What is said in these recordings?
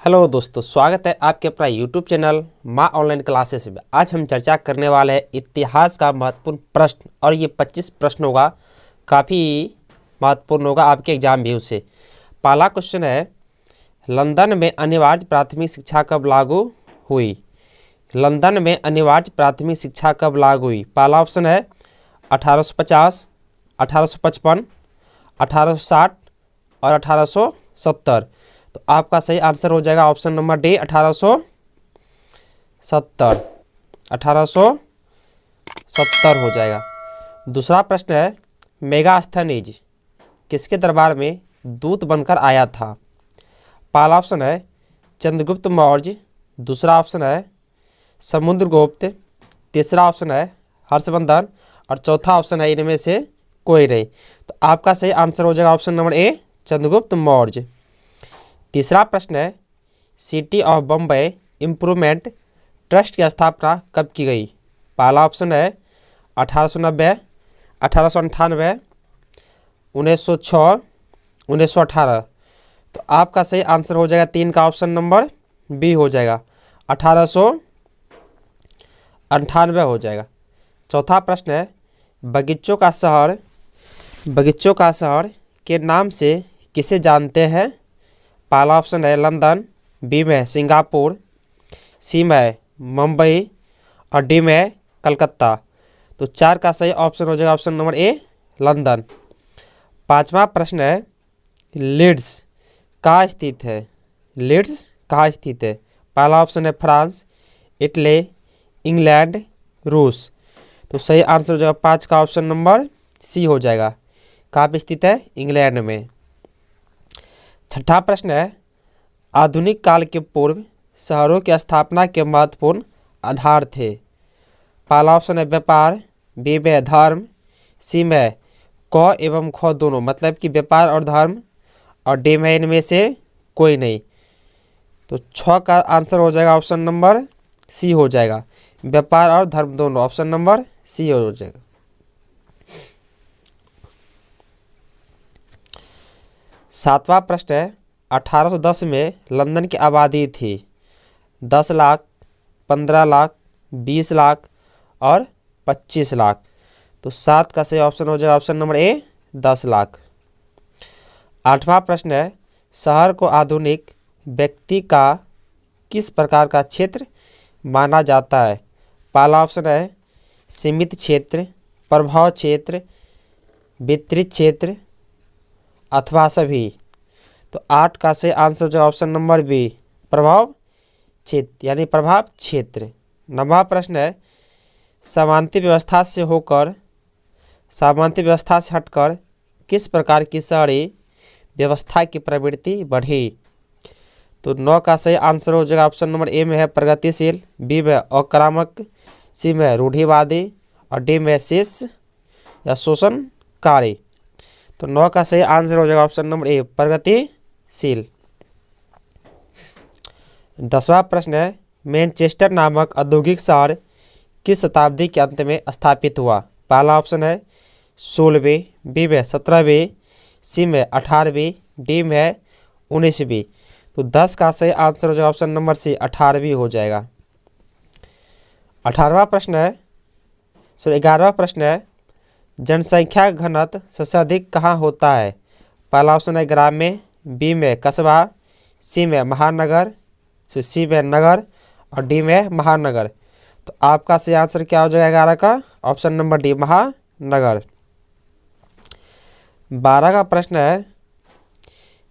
Hello दोस्तों, स्वागत है आपके अपना यूट्यूब चैनल माँ ऑनलाइन क्लासेस में। आज हम चर्चा करने वाले हैं इतिहास का महत्वपूर्ण प्रश्न, और ये 25 प्रश्न होगा, काफ़ी महत्वपूर्ण होगा आपके एग्जाम व्यू से। पहला क्वेश्चन है, लंदन में अनिवार्य प्राथमिक शिक्षा कब लागू हुई? लंदन में अनिवार्य प्राथमिक शिक्षा कब लागू हुई? पहला ऑप्शन है 1850, 1855, 1860 और 1870। तो आपका सही आंसर हो जाएगा ऑप्शन नंबर डी, 1870। 1870 हो जाएगा। दूसरा प्रश्न है, मेगास्थनीज किसके दरबार में दूत बनकर आया था? पहला ऑप्शन है चंद्रगुप्त मौर्य, दूसरा ऑप्शन है समुद्रगुप्त, तीसरा ऑप्शन है हर्षवर्धन और चौथा ऑप्शन है इनमें से कोई नहीं। तो आपका सही आंसर हो जाएगा option number A, Chandragupta Maurya. तीसरा प्रश्न है, city of Bombay improvement trust की स्थापना कब की गई? पहला ऑप्शन है 1890, 1898, 1906, 1918। तो आपका सही आंसर हो जाएगा 3 का ऑप्शन नंबर बी हो जाएगा, 1898 हो जाएगा। चौथा प्रश्न है, बगीचों का शहर के नाम से किसे जानते हैं? पहला ऑप्शन है लंदन, बी में सिंगापुर, सी में मुंबई और डी में कलकत्ता। तो 4 का सही ऑप्शन हो जाएगा ऑप्शन नंबर ए, लंदन। पांचवा प्रश्न है, लीड्स कहाँ स्थित है? लीड्स कहाँ स्थित है? पहला ऑप्शन है फ्रांस, इटली, इंग्लैंड, रूस। तो सही आंसर हो जाएगा 5 का ऑप्शन नंबर सी हो जाएगा। कहाँ पे स्थित है? इंग्लैंड में। छठा प्रश्न है, आधुनिक काल के पूर्व शहरों की स्थापना के महत्वपूर्ण आधार थे। पहला ऑप्शन है व्यापार, बी में धर्म, सी में क एवं ख दोनों, मतलब कि व्यापार और धर्म, और डी में इनमें से कोई नहीं। तो 6 का आंसर हो जाएगा ऑप्शन नंबर सी हो जाएगा, व्यापार और धर्म दोनों, ऑप्शन नंबर सी हो जाएगा। सातवां प्रश्न है, 1810 में लंदन की आबादी थी 10 लाख, 15 लाख, 20 लाख और 25 लाख। तो 7 का सही ऑप्शन हो जाएगा ऑप्शन नंबर ए, 10 लाख। आठवां प्रश्न है, शहर को आधुनिक व्यक्ति का किस प्रकार का क्षेत्र माना जाता है? पहला ऑप्शन है सीमित क्षेत्र, प्रभाव क्षेत्र, वितरित क्षेत्र अथवा सभी। तो 8 का सही आंसर जो ऑप्शन नंबर बी, प्रभाव क्षेत्र यानी प्रभाव क्षेत्र। 9वां प्रश्न है, सामंती व्यवस्था से हटकर किस प्रकार की शहरी व्यवस्था की प्रवृत्ति बढ़ी? तो 9 का सही आंसर हो जाएगा ऑप्शन नंबर ए में है प्रगतिशील, बी में आक्रामक, सी में रूढ़िवादी और डी में शेष या शोषणकारी। तो 9 का सही आंसर हो जाएगा ऑप्शन नंबर ए, प्रगतिशील। 10वां प्रश्न है, मैनचेस्टर नामक औद्योगिक शहर किस शताब्दी के अंत में स्थापित हुआ? पहला ऑप्शन है 16वीं, बी में 17वीं, सी में 18वीं, डी में 19वीं। तो 10 का सही आंसर हो जाएगा ऑप्शन नंबर सी, 18वीं हो जाएगा। 11वां प्रश्न है, जनसंख्या घनत्व सबसे अधिक कहाँ होता है? पहला ऑप्शन है ग्राम में, बी में कस्बा, सी में महानगर, सी में नगर और डी में महानगर। तो आपका सही आंसर क्या हो जाएगा 11 का? ऑप्शन नंबर डी, महानगर। 12 का प्रश्न है,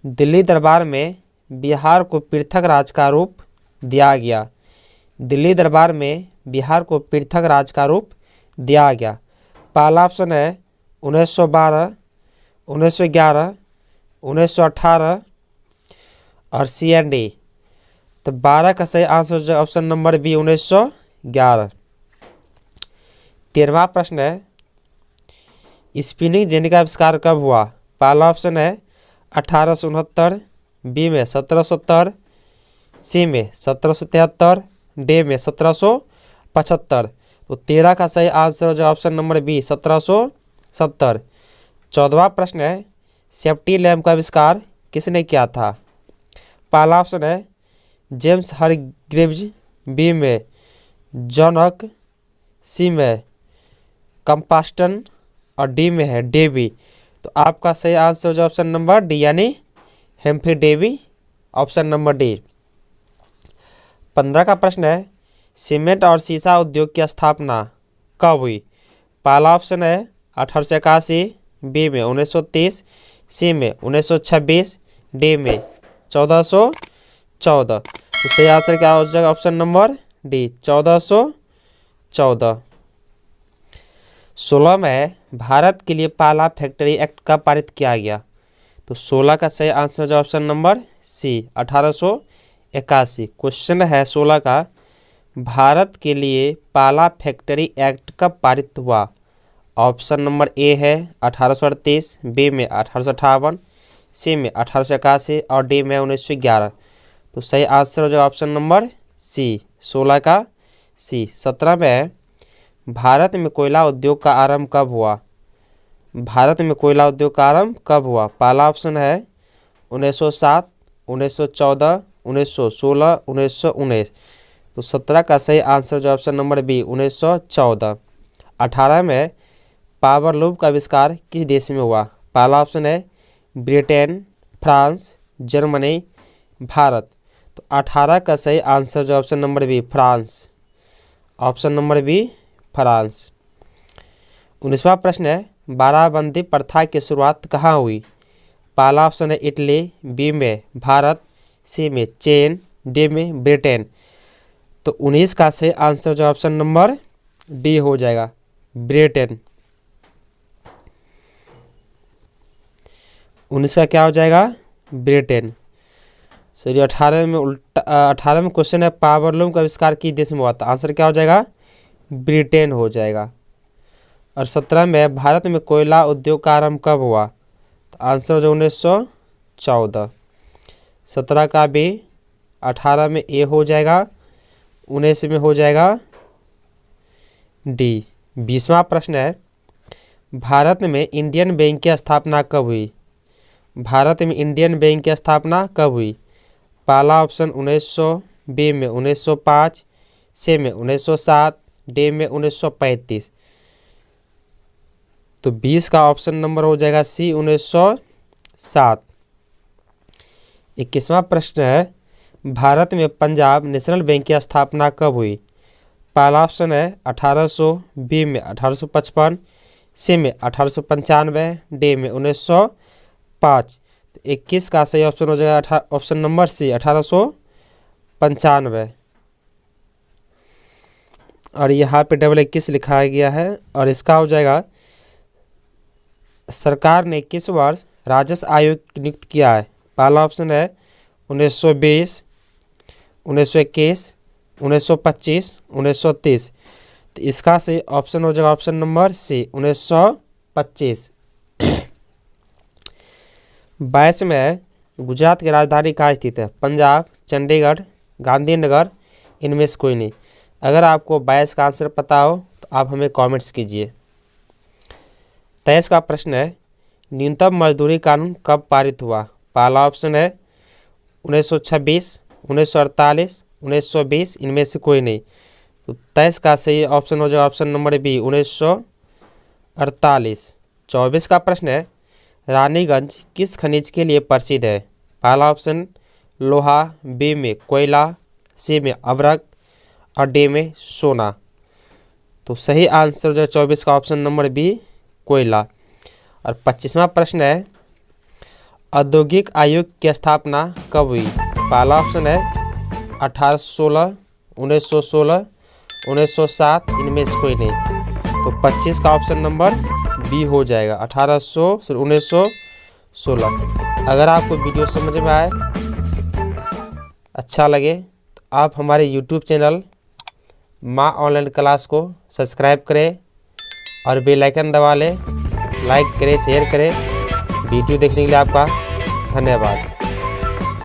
दिल्ली दरबार में बिहार को पृथक राज्य का रूप दिया गया। दिल्ली दरबार में बिहार को पृथक राज्य का रूप दिया गया। पहला ऑप्शन है 1912, 1911, 1918 और सी एंड डी। तो 12 का सही आंसर हो जाएगा ऑप्शन नंबर बी, 1911। 13वां प्रश्न है, स्पिनिंग जेनी का आविष्कार कब हुआ? पहला ऑप्शन है 1869, बी में 1770, सी में 1773, डी में 1775। तो 13 का सही आंसर हो जाएगा ऑप्शन नंबर बी, 1770। 14वां प्रश्न है, सेफ्टी लैम्प का आविष्कार किसने किया था? पहला ऑप्शन है जेम्स हरग्रीव्ज, बी में जॉन हक, सी में कंपास्टन और डी में है डेवी। तो आपका सही आंसर हो जाए ऑप्शन नंबर डी यानी Humphrey Davy, option number D. 15 का प्रश्न है, सीमेंट और शीशा उद्योग की स्थापना कब हुई? पहला ऑप्शन है 1881, बी में 1930, सी में 1926, डी में 1414। तो सही आंसर क्या हो जाएगा ऑप्शन नंबर डी 1414। 16 में भारत के लिए पहला फैक्ट्री एक्ट कब पारित किया गया? तो 16 का सही आंसर हो जाए ऑप्शन नंबर सी 1881। क्वेश्चन है 16 का, भारत के लिए पहला फैक्ट्री एक्ट कब पारित हुआ? ऑप्शन नंबर ए है 1838, बी में 1858, सी में 1881 और डी में 1911। तो सही आंसर हो जाएगा ऑप्शन नंबर सी 16 का सी। 17 में है, भारत में कोयला उद्योग का आरंभ कब हुआ? भारत में कोयला उद्योग का आरंभ कब हुआ? पहला ऑप्शन है 1907, 1914, 1916, 1919। तो 17 का सही आंसर जो ऑप्शन नंबर बी 1914। 18 में पावर लूम का आविष्कार किस देश में हुआ? पहला ऑप्शन है ब्रिटेन, फ्रांस, जर्मनी, भारत। तो 18 का सही आंसर जो option number B France, option number B France. 19वां प्रश्न है, बाराबंदी प्रथा की शुरुआत कहाँ हुई? पहला ऑप्शन है इटली, बी में भारत, सी में चीन, डी में ब्रिटेन। तो 19 का सही आंसर जो ऑप्शन नंबर डी हो जाएगा ब्रिटेन। 19 का क्या हो जाएगा? ब्रिटेन। सॉरी 18 में उल्टा 18 में क्वेश्चन है पावर लूम का आविष्कार किस देश में हुआ था? आंसर क्या हो जाएगा? ब्रिटेन हो जाएगा। और 17 में भारत में कोयला उद्योग का आरंभ कब हुआ? तो आंसर हो जाएगा 1914। 17 का बी, 18 में ए हो जाएगा, 19 में हो जाएगा डी। 20वां प्रश्न है, भारत में इंडियन बैंक की स्थापना कब हुई? भारत में इंडियन बैंक की स्थापना कब हुई? पहला ऑप्शन 1900, बी में 1905, सी में 1907, डी में 1935। तो 20 का ऑप्शन नंबर हो जाएगा सी 1907। 21वां प्रश्न है, भारत में पंजाब नेशनल बैंक की स्थापना कब हुई? पहला ऑप्शन है 1800, बी में 1855, सी में 1895, डी में 1905। तो 21 का सही ऑप्शन हो जाएगा ऑप्शन नंबर सी 1895। और यहाँ पे 21 लिखा गया है और इसका हो जाएगा, सरकार ने किस वर्ष राजस्व आयोग नियुक्त किया है? पहला ऑप्शन है 1920, 1921, 1925, 1930। तो इसका से ऑप्शन हो जाएगा ऑप्शन नंबर सी 1925। 22 में गुजरात की राजधानी कहाँ स्थित है? पंजाब, चंडीगढ़, गांधीनगर, इनमें से कोई नहीं। अगर आपको 22 का आंसर पता हो तो आप हमें कमेंट्स कीजिए। 23 का प्रश्न है, न्यूनतम मजदूरी कानून कब पारित हुआ? पहला ऑप्शन है 1926, 1948, 1920, इनमें से कोई नहीं। तो 23 का सही ऑप्शन हो जाएगा ऑप्शन नंबर बी 1948। 24 का प्रश्न है, रानीगंज किस खनिज के लिए प्रसिद्ध है? पहला ऑप्शन लोहा, बी में कोयला, सी में अभ्रक और डी में सोना। तो सही आंसर जो 24 का ऑप्शन नंबर बी कोयला। और 25वां प्रश्न है, औद्योगिक आयोग की स्थापना कब हुई? पहला ऑप्शन है 1816, 1916, 1907, इनमें से कोई नहीं। तो 25 का ऑप्शन नंबर बी हो जाएगा 1916। अगर आपको वीडियो समझ में आए, अच्छा लगे तो आप हमारे YouTube चैनल माँ ऑनलाइन क्लास को सब्सक्राइब करें और बेल आइकन दबा लें, लाइक करें, शेयर करें। वीडियो देखने के लिए आपका धन्यवाद।